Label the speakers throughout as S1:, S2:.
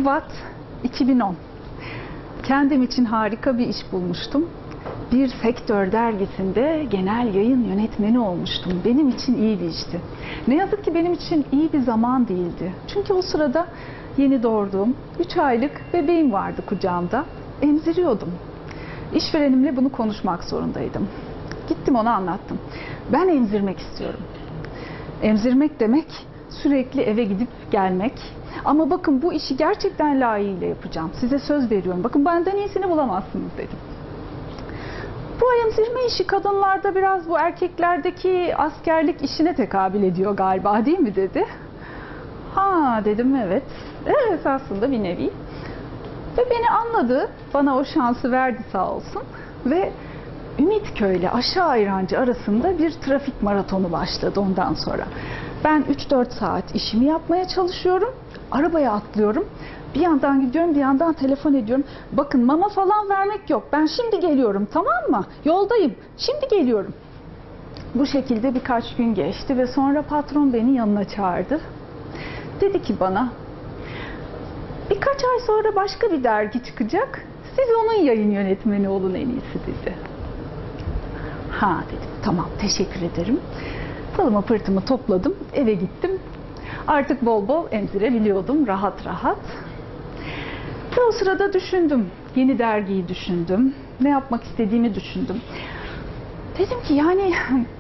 S1: Şubat 2010. Kendim için harika bir iş bulmuştum. Bir sektör dergisinde genel yayın yönetmeni olmuştum. Benim için iyi bir işti. Ne yazık ki benim için iyi bir zaman değildi. Çünkü o sırada yeni doğurduğum 3 aylık bebeğim vardı kucağımda. Emziriyordum. İşverenimle bunu konuşmak zorundaydım. Gittim ona anlattım. Ben emzirmek istiyorum. Emzirmek demek sürekli eve gidip gelmek. Ama bakın bu işi gerçekten layığıyla yapacağım. Size söz veriyorum. Bakın benden iyisini bulamazsınız dedim. Bu emzirme işi kadınlarda biraz bu erkeklerdeki askerlik işine tekabül ediyor galiba, değil mi dedi. Ha dedim, evet. Evet, aslında bir nevi. Ve beni anladı. Bana o şansı verdi sağ olsun. Ve Ümitköy ile Aşağı Ayrancı arasında bir trafik maratonu başladı ondan sonra. Ben 3-4 saat işimi yapmaya çalışıyorum. Arabaya atlıyorum. Bir yandan gidiyorum, bir yandan telefon ediyorum. Bakın mama falan vermek yok. Ben şimdi geliyorum, tamam mı? Yoldayım. Şimdi geliyorum. Bu şekilde birkaç gün geçti ve sonra patron beni yanına çağırdı. Dedi ki bana, birkaç ay sonra başka bir dergi çıkacak. Siz onun yayın yönetmeni olun en iyisi dedi. Ha dedim, tamam, teşekkür ederim. Pılımı pırtımı topladım, eve gittim. Artık bol bol emzirebiliyordum, rahat rahat. Ve o sırada düşündüm, yeni dergiyi düşündüm, ne yapmak istediğimi düşündüm. Dedim ki yani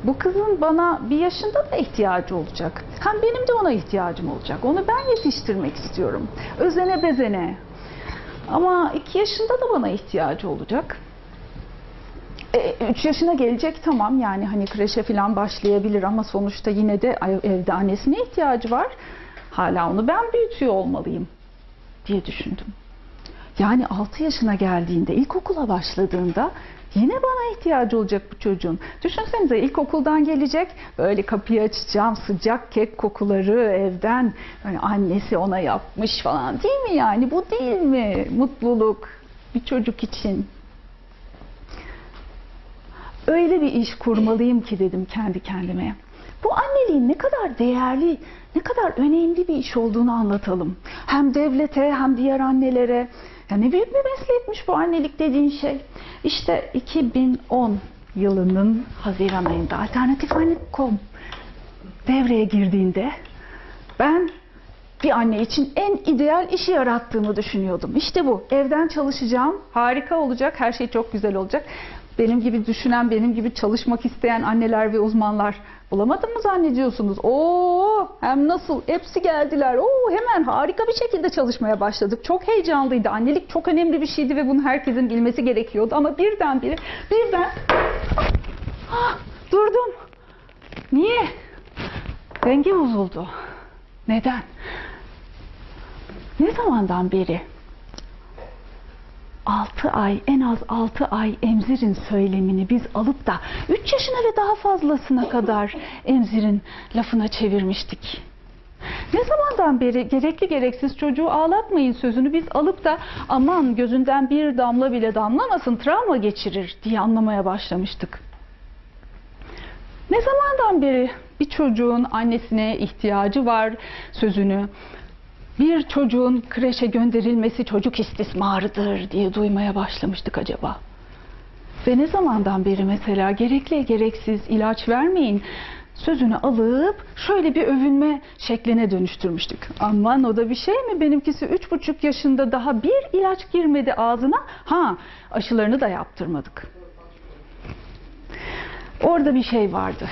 S1: bu kızın bana bir yaşında da ihtiyacı olacak. Hem benim de ona ihtiyacım olacak. Onu ben yetiştirmek istiyorum. Özene bezene. Ama 2 yaşında da bana ihtiyacı olacak. 3 yaşına gelecek, tamam, yani hani kreşe falan başlayabilir ama sonuçta yine de evde annesine ihtiyacı var. Hala onu ben büyütüyor olmalıyım diye düşündüm. Yani 6 yaşına geldiğinde, ilkokula başladığında yine bana ihtiyacı olacak bu çocuğun. Düşünsenize, ilkokuldan gelecek, böyle kapıyı açacağım, sıcak kek kokuları evden, yani annesi ona yapmış falan, değil mi yani? Bu değil mi mutluluk bir çocuk için? Öyle bir iş kurmalıyım ki dedim kendi kendime. Bu anneliğin ne kadar değerli, ne kadar önemli bir iş olduğunu anlatalım. Hem devlete hem diğer annelere. Ya ne büyük bir meslekmiş bu annelik dediğin şey. İşte 2010 yılının Haziran ayında Alternatifanne.com devreye girdiğinde ben bir anne için en ideal işi yarattığımı düşünüyordum. İşte bu. Evden çalışacağım. Harika olacak. Her şey çok güzel olacak. Benim gibi düşünen, benim gibi çalışmak isteyen anneler ve uzmanlar bulamadım mı zannediyorsunuz? Oo, hem nasıl? Hepsi geldiler. Oo, hemen harika bir şekilde çalışmaya başladık. Çok heyecanlıydı. Annelik çok önemli bir şeydi ve bunu herkesin bilmesi gerekiyordu. Ama birden durdum. Niye? Denge bozuldu. Neden? Ne zamandan beri? 6 ay, en az 6 ay emzirin söylemini biz alıp da 3 yaşına ve daha fazlasına kadar emzirin lafına çevirmiştik. Ne zamandan beri gerekli gereksiz çocuğu ağlatmayın sözünü biz alıp da aman gözünden bir damla bile damlamasın, travma geçirir diye anlamaya başlamıştık. Ne zamandan beri bir çocuğun annesine ihtiyacı var sözünü, bir çocuğun kreşe gönderilmesi çocuk istismarıdır diye duymaya başlamıştık acaba? Ve ne zamandan beri mesela gerekli gereksiz ilaç vermeyin sözünü alıp şöyle bir övünme şekline dönüştürmüştük. Aman o da bir şey mi? Benimkisi 3,5 yaşında, daha bir ilaç girmedi ağzına. Ha, aşılarını da yaptırmadık. Orada bir şey vardı.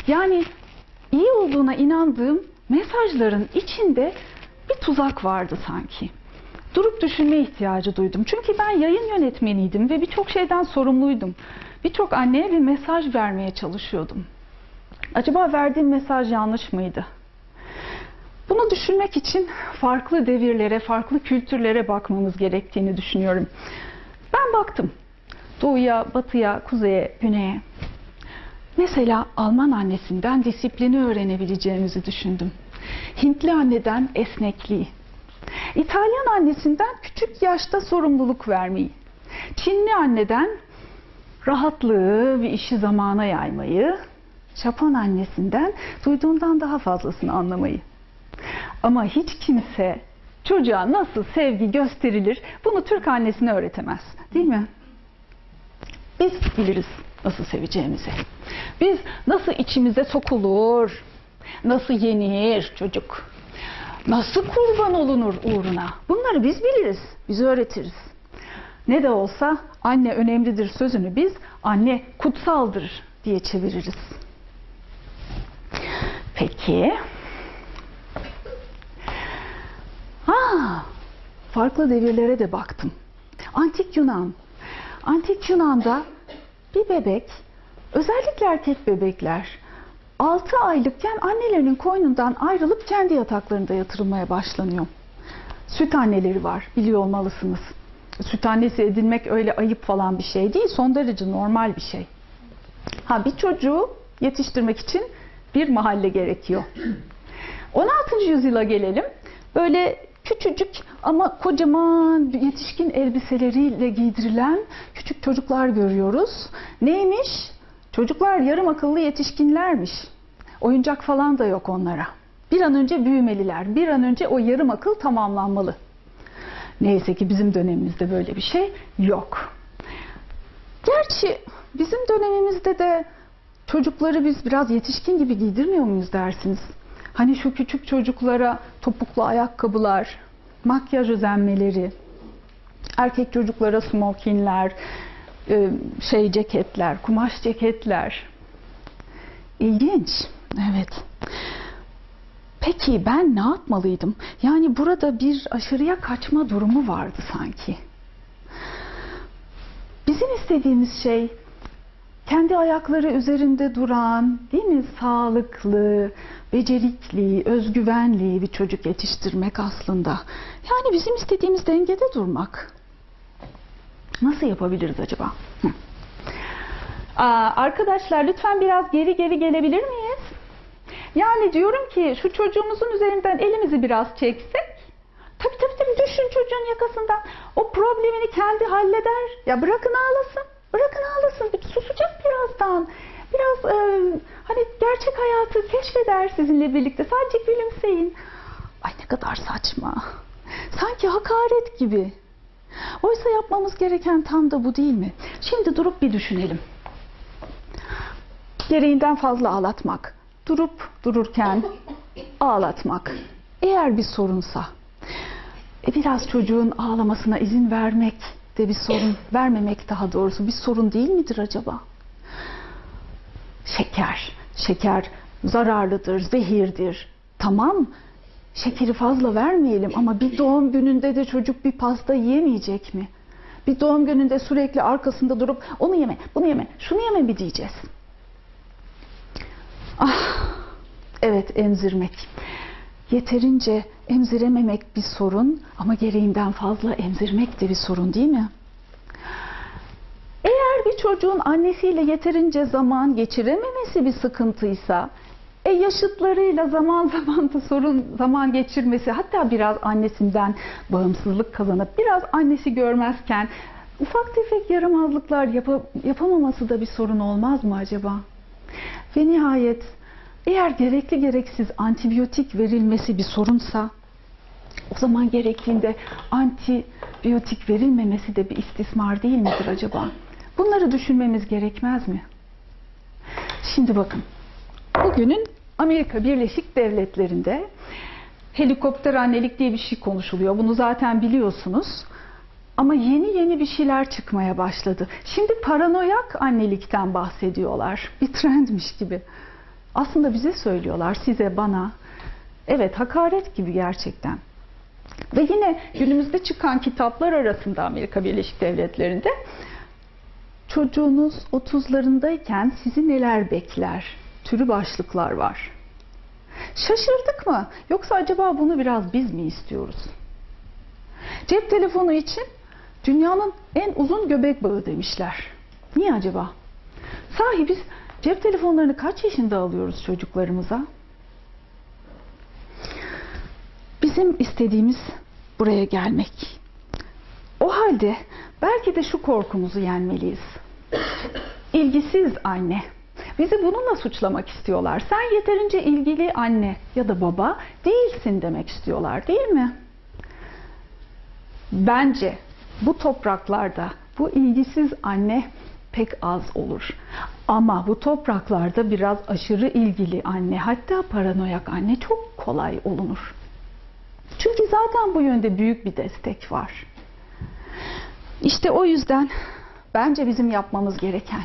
S1: Yani iyi olduğuna inandığım mesajların içinde bir tuzak vardı sanki. Durup düşünme ihtiyacı duydum. Çünkü ben yayın yönetmeniydim ve birçok şeyden sorumluydum. Birçok anneye bir mesaj vermeye çalışıyordum. Acaba verdiğim mesaj yanlış mıydı? Bunu düşünmek için farklı devirlere, farklı kültürlere bakmamız gerektiğini düşünüyorum. Ben baktım. Doğuya, batıya, kuzeye, güneye. Mesela Alman annesinden disiplini öğrenebileceğimizi düşündüm. Hintli anneden esnekliği, İtalyan annesinden küçük yaşta sorumluluk vermeyi, Çinli anneden rahatlığı ve işi zamana yaymayı, Japon annesinden duyduğundan daha fazlasını anlamayı. Ama hiç kimse çocuğa nasıl sevgi gösterilir bunu Türk annesine öğretemez. Değil mi? Biz biliriz nasıl seveceğimizi. Biz nasıl içimize sokulur, nasıl yenir çocuk, nasıl kurban olunur uğruna. Bunları biz biliriz, biz öğretiriz. Ne de olsa anne önemlidir sözünü biz anne kutsaldır diye çeviririz. Peki. Farklı devirlere de baktım. Antik Yunan. Antik Yunan'da bir bebek, özellikle erkek bebekler 6 aylıkken annelerinin koynundan ayrılıp kendi yataklarında yatırılmaya başlanıyor. Süt anneleri var, biliyor olmalısınız. Süt annesi edinmek öyle ayıp falan bir şey değil, son derece normal bir şey. Bir çocuğu yetiştirmek için bir mahalle gerekiyor. 16. yüzyıla gelelim. Böyle küçücük ama kocaman yetişkin elbiseleriyle giydirilen küçük çocuklar görüyoruz. Neymiş? Çocuklar yarım akıllı yetişkinlermiş. Oyuncak falan da yok onlara. Bir an önce büyümeliler. Bir an önce o yarım akıl tamamlanmalı. Neyse ki bizim dönemimizde böyle bir şey yok. Gerçi bizim dönemimizde de çocukları biz biraz yetişkin gibi giydirmiyor muyuz dersiniz? Hani şu küçük çocuklara topuklu ayakkabılar, makyaj özenmeleri, erkek çocuklara smokinler, ceketler, kumaş ceketler. İlginç, evet. Peki ben ne yapmalıydım? Yani burada bir aşırıya kaçma durumu vardı sanki. Bizim istediğimiz şey kendi ayakları üzerinde duran, değil mi? Sağlıklı, becerikli, özgüvenli bir çocuk yetiştirmek aslında. Yani bizim istediğimiz dengede durmak. Nasıl yapabiliriz acaba? Arkadaşlar lütfen biraz geri gelebilir miyiz? Yani diyorum ki şu çocuğumuzun üzerinden elimizi biraz çeksek. Tabii düşün çocuğun yakasından. O problemini kendi halleder. Ya bırakın ağlasın. Bırakın ağlasın. Susacak birazdan. Biraz hani gerçek hayatı keşfeder sizinle birlikte. Sadece gülümseyin. Ay ne kadar saçma. Sanki hakaret gibi. Oysa yapmamız gereken tam da bu değil mi? Şimdi durup bir düşünelim. Gereğinden fazla ağlatmak. Durup dururken ağlatmak. Eğer bir sorunsa, biraz çocuğun ağlamasına izin vermek de bir sorun, vermemek daha doğrusu bir sorun değil midir acaba? Şeker zararlıdır, zehirdir. Tamam, şekeri fazla vermeyelim ama bir doğum gününde de çocuk bir pasta yiyemeyecek mi? Bir doğum gününde sürekli arkasında durup onu yeme, bunu yeme, şunu yeme mi diyeceğiz? Evet, emzirmek. Yeterince emzirememek bir sorun ama gereğinden fazla emzirmek de bir sorun değil mi? Eğer bir çocuğun annesiyle yeterince zaman geçirememesi bir sıkıntıysa, yaşıtlarıyla zaman geçirmesi, hatta biraz annesinden bağımsızlık kazanıp biraz annesi görmezken ufak tefek yaramazlıklar yapamaması da bir sorun olmaz mı acaba? Ve nihayet eğer gerekli gereksiz antibiyotik verilmesi bir sorunsa, o zaman gerektiğinde antibiyotik verilmemesi de bir istismar değil midir acaba? Bunları düşünmemiz gerekmez mi? Şimdi bakın, bugünün Amerika Birleşik Devletleri'nde helikopter annelik diye bir şey konuşuluyor. Bunu zaten biliyorsunuz. Ama yeni bir şeyler çıkmaya başladı. Şimdi paranoyak annelikten bahsediyorlar. Bir trendmiş gibi. Aslında bize söylüyorlar, size, bana. Evet, hakaret gibi gerçekten. Ve yine günümüzde çıkan kitaplar arasında Amerika Birleşik Devletleri'nde çocuğunuz 30'larındayken sizi neler bekler türü başlıklar var. Şaşırdık mı? Yoksa acaba bunu biraz biz mi istiyoruz? Cep telefonu için dünyanın en uzun göbek bağı demişler. Niye acaba? Sahi biz cep telefonlarını kaç yaşında alıyoruz çocuklarımıza? Bizim istediğimiz buraya gelmek. O halde belki de şu korkumuzu yenmeliyiz. İlgisiz anne. Bizi bununla suçlamak istiyorlar. Sen yeterince ilgili anne ya da baba değilsin demek istiyorlar, değil mi? Bence bu topraklarda bu ilgisiz anne pek az olur. Ama bu topraklarda biraz aşırı ilgili anne, hatta paranoyak anne çok kolay olunur. Çünkü zaten bu yönde büyük bir destek var. İşte o yüzden bence bizim yapmamız gereken,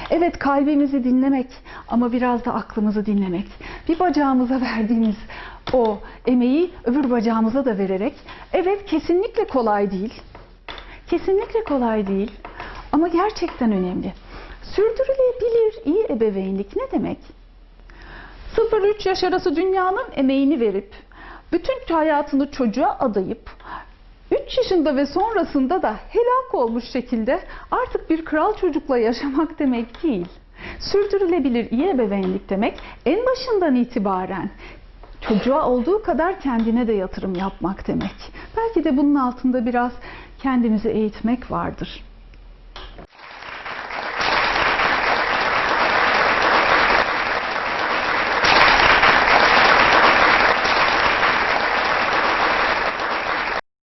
S1: evet, kalbimizi dinlemek ama biraz da aklımızı dinlemek. Bir bacağımıza verdiğimiz o emeği öbür bacağımıza da vererek, evet, kesinlikle kolay değil. Kesinlikle kolay değil ama gerçekten önemli. Sürdürülebilir iyi ebeveynlik ne demek? 0-3 yaş arası dünyanın emeğini verip, bütün hayatını çocuğa adayıp, 3 yaşında ve sonrasında da helak olmuş şekilde artık bir kral çocukla yaşamak demek değil. Sürdürülebilir iyi ebeveynlik demek, en başından itibaren çocuğa olduğu kadar kendine de yatırım yapmak demek. Belki de bunun altında biraz kendimizi eğitmek vardır.